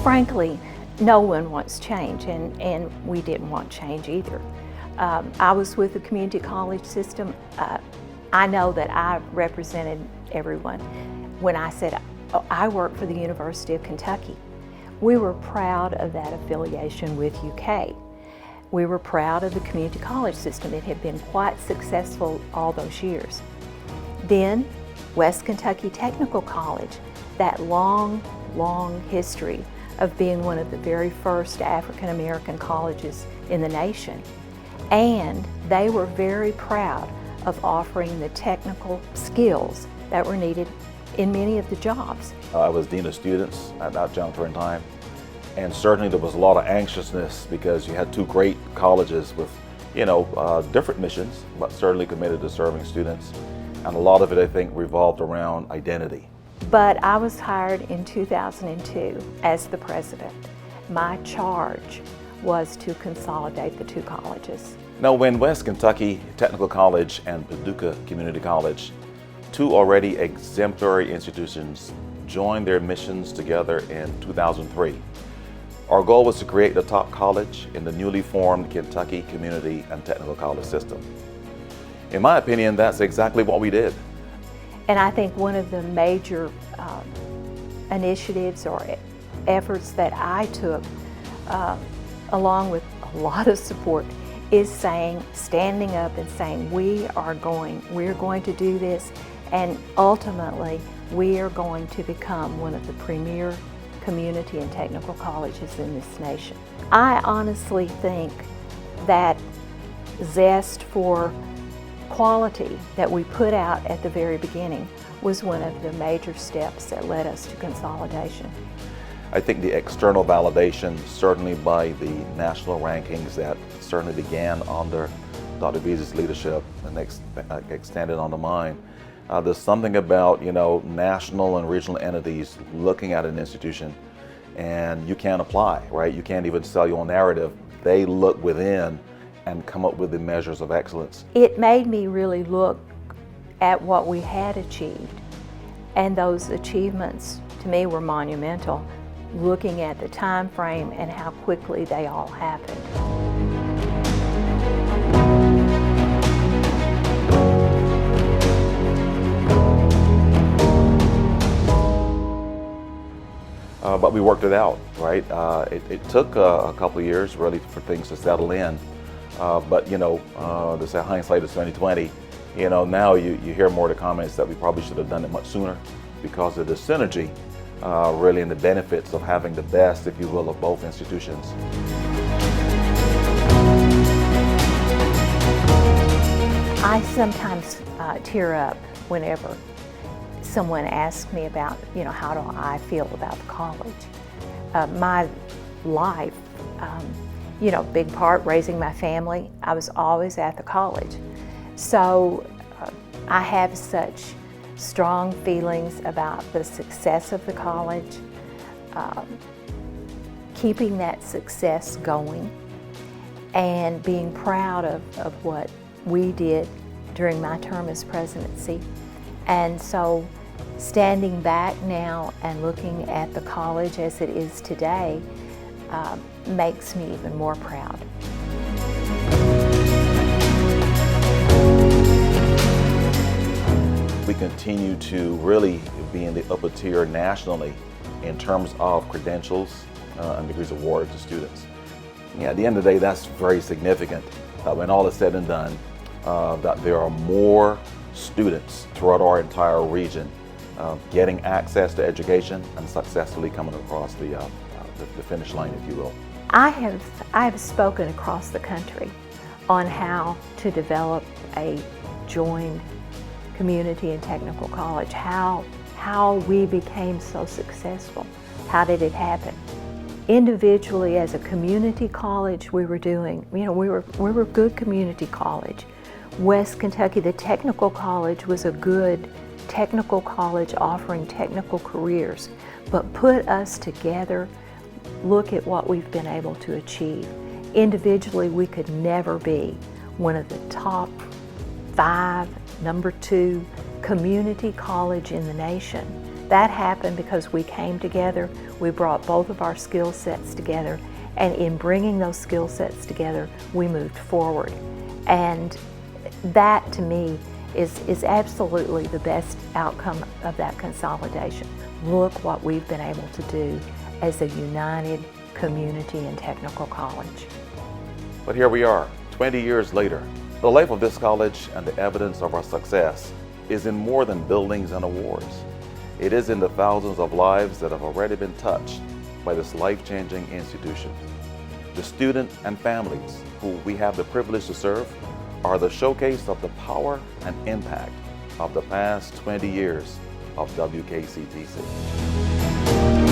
Frankly, no one wants change, and we didn't want change either. I was with the community college system. I know that I represented everyone when I said, oh, I work for the University of Kentucky. We were proud of that affiliation with UK. We were proud of the community college system. It had been quite successful all those years. Then, West Kentucky Technical College, that long history of being one of the very first African American colleges in the nation. And they were very proud of offering the technical skills that were needed in many of the jobs. I was Dean of Students at that juncture in time, and certainly there was a lot of anxiousness because you had two great colleges with, different missions, but certainly committed to serving students. And a lot of it, I think, revolved around identity. But I was hired in 2002 as the president. My charge was to consolidate the two colleges. Now, when West Kentucky Technical College and Paducah Community College, two already exemplary institutions, joined their missions together in 2003, our goal was to create the top college in the newly formed Kentucky Community and Technical College system. In my opinion, that's exactly what we did. And I think one of the major initiatives or efforts that I took, along with a lot of support, is standing up and saying, we're going to do this, and ultimately we are going to become one of the premier community and technical colleges in this nation. I honestly think that zest for quality that we put out at the very beginning was one of the major steps that led us to consolidation. I think the external validation, certainly by the national rankings that certainly began under Dr. Veazey's leadership and extended onto mine, there's something about national and regional entities looking at an institution, and you can't apply, right? You can't even sell your own narrative. They look within and come up with the measures of excellence. It made me really look at what we had achieved, and those achievements to me were monumental, looking at the time frame and how quickly they all happened. But we worked it out, right? It took a couple of years really for things to settle in. But they say hindsight is 20/20. Now you hear more of the comments that we probably should have done it much sooner because of the synergy, really, and the benefits of having the best, if you will, of both institutions. I sometimes tear up whenever someone asks me about, how do I feel about the college. My life, big part raising my family, I was always at the college. So I have such strong feelings about the success of the college, keeping that success going, and being proud of what we did during my term as presidency. And so standing back now and looking at the college as it is today makes me even more proud. We continue to really be in the upper tier nationally in terms of credentials and degrees awarded to students. At the end of the day, that's very significant. When all is said and done, that there are more students throughout our entire region getting access to education and successfully coming across the finish line, if you will. I have spoken across the country on how to develop a joined community and technical college, how we became so successful. How did it happen? Individually, as a community college, we were a good community college. West Kentucky, the technical college, was a good technical college offering technical careers, but put us together, look at what we've been able to achieve. Individually, we could never be one of the top 5, number 2 community college in the nation. That happened because we came together, we brought both of our skill sets together, and in bringing those skill sets together, we moved forward. And that, to me, is absolutely the best outcome of that consolidation. Look what we've been able to do as a united community and technical college. But here we are, 20 years later. The life of this college and the evidence of our success is in more than buildings and awards. It is in the thousands of lives that have already been touched by this life-changing institution. The students and families who we have the privilege to serve are the showcase of the power and impact of the past 20 years of WKCTC.